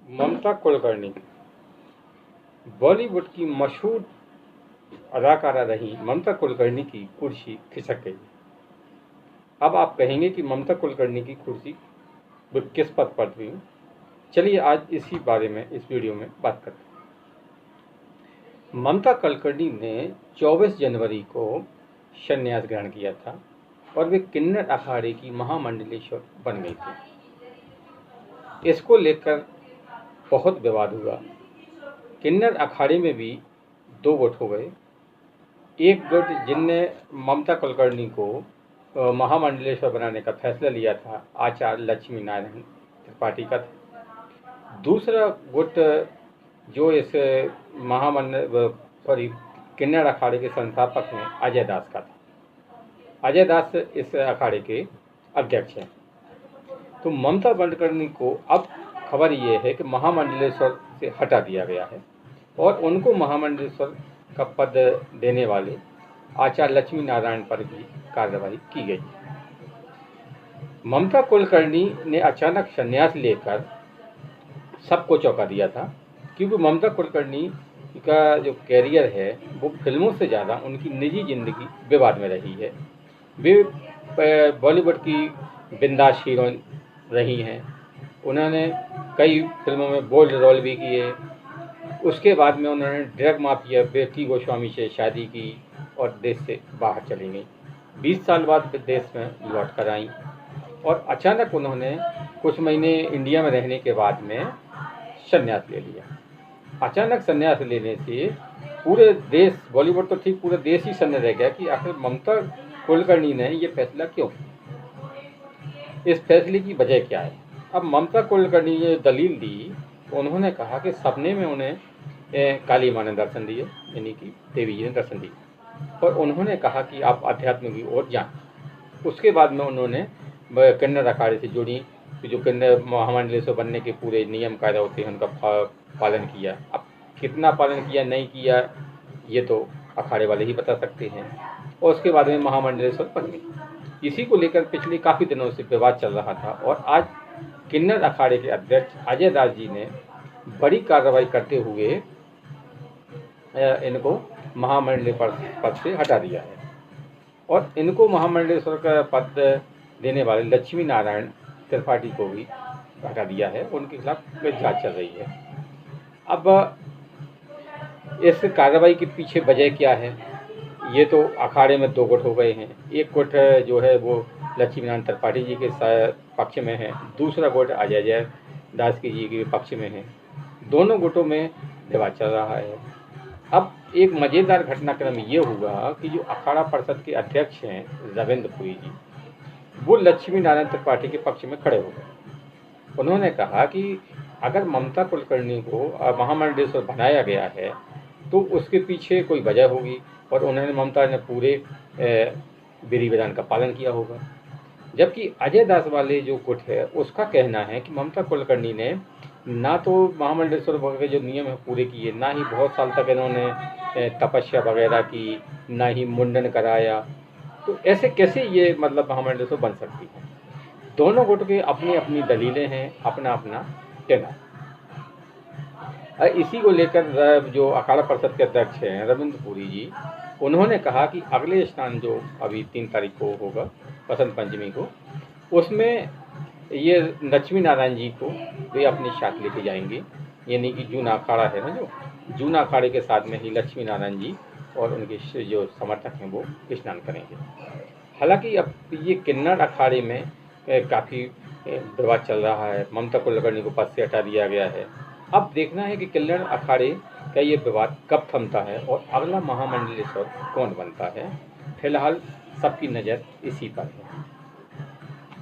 ममता कुलकर्णी बॉलीवुड की मशहूर अदाकारा रही ममता कुलकर्णी की कुर्सी खिसक गई। अब आप कहेंगे कि ममता कुलकर्णी की कुर्सी वो किस पद पर हुई। चलिए आज इसी बारे में इस वीडियो में बात करते हैं। ममता कुलकर्णी ने 24 जनवरी को संन्यास ग्रहण किया था और वे किन्नर अखाड़े की महामंडलेश्वर बन गई थी। इसको लेकर बहुत विवाद हुआ। किन्नर अखाड़े में भी दो गुट हो गए। एक गुट जिनने ममता कुलकर्णी को महामंडलेश्वर बनाने का फैसला लिया था, आचार्य लक्ष्मी नारायण त्रिपाठी का था। दूसरा गुट जो इस किन्नर अखाड़े के संस्थापक हैं, अजय दास का था। अजय दास इस अखाड़े के अध्यक्ष हैं। तो ममता कुलकर्णी को अब खबर ये है कि महामंडलेश्वर से हटा दिया गया है और उनको महामंडलेश्वर का पद देने वाले आचार्य लक्ष्मी नारायण पर भी कार्रवाई की गई। ममता कुलकर्णी ने अचानक संन्यास लेकर सबको चौंका दिया था, क्योंकि ममता कुलकर्णी का जो कैरियर है वो फिल्मों से ज़्यादा उनकी निजी जिंदगी विवाद में रही है। वे बॉलीवुड की बिंदास हीरोइन रही हैं। उन्होंने कई फिल्मों में बोल्ड रोल भी किए। उसके बाद में उन्होंने ड्रग माफिया विक्की गोस्वामी से शादी की और देश से बाहर चली गई। 20 साल बाद देश में लौट कर आई और अचानक उन्होंने कुछ महीने इंडिया में रहने के बाद में संन्यास ले लिया। अचानक संन्यास लेने से पूरे देश, बॉलीवुड तो ठीक, पूरा देश ही सन्न रह गया कि आखिर ममता कुलकर्णी ने ये फैसला क्यों, इस फैसले की वजह क्या है। अब ममता कुलकर्णी ने दलील दी तो उन्होंने कहा कि सपने में उन्हें काली माँ ने दर्शन दिए, यानी कि देवी जी ने दर्शन दिए और उन्होंने कहा कि आप अध्यात्म की ओर जाएं। उसके बाद में उन्होंने किन्नर अखाड़े से जुड़ी, जो किन्नर महामंडलेश्वर बनने के पूरे नियम कायदा होते हैं उनका पालन किया। अब कितना पालन किया नहीं किया ये तो अखाड़े वाले ही बता सकते हैं। और उसके बाद में महामंडलेश्वर बन गई। इसी को लेकर पिछले काफ़ी दिनों से विवाद चल रहा था और आज किन्नर अखाड़े के अध्यक्ष अजय दास जी ने बड़ी कार्रवाई करते हुए इनको महामंडलेश्वर पद से हटा दिया है और इनको महामंडलेश्वर का पद देने वाले लक्ष्मी नारायण त्रिपाठी को भी हटा दिया है। उनके खिलाफ जांच चल रही है। अब इस कार्रवाई के पीछे वजह क्या है, ये तो अखाड़े में दो गुट हो गए हैं। एक गुट जो है वो लक्ष्मी नारायण त्रिपाठी जी के पक्ष में है, दूसरा गुट अजय दास जी के पक्ष में है। दोनों गुटों में विवाद चल रहा है। अब एक मज़ेदार घटनाक्रम ये हुआ कि जो अखाड़ा परिषद के अध्यक्ष हैं रविंद्र पुरी जी, वो लक्ष्मी नारायण त्रिपाठी के पक्ष में खड़े हो गए। उन्होंने कहा कि अगर ममता कुलकर्णी को महामंडलेश्वर बनाया गया है तो उसके पीछे कोई वजह होगी और उन्होंने, ममता ने पूरे विधि विधान का पालन किया होगा। जबकि अजय दास वाले जो गुट है उसका कहना है कि ममता कुलकर्णी ने ना तो महामंडलेश्वर के जो नियम है पूरे किए, ना ही बहुत साल तक इन्होंने तपस्या वगैरह की, ना ही मुंडन कराया। तो ऐसे कैसे ये महामंडलेश्वर बन सकती है। दोनों गुट के अपनी अपनी दलीलें हैं, अपना अपना कहना। इसी को लेकर जो अखाड़ा परिषद के अध्यक्ष हैं रविंद्र पुरी जी, उन्होंने कहा कि अगले स्नान जो अभी 3 तारीख को होगा, बसंत पंचमी को, उसमें ये लक्ष्मी नारायण जी को वे अपने साथ लेके जाएंगे। यानी कि जूना अखाड़ा है ना, जो जूना अखाड़े के साथ में ही लक्ष्मी नारायण जी और उनके जो समर्थक हैं वो स्नान करेंगे। हालांकि अब ये किन्नर अखाड़े में काफ़ी विवाद चल रहा है। ममता कुलकर्णी को पद से हटा दिया गया है। अब देखना है कि किन्नर अखाड़े का ये विवाद कब थमता है और अगला महामंडलेश्वर कौन बनता है। फिलहाल सबकी नज़र इसी पर है।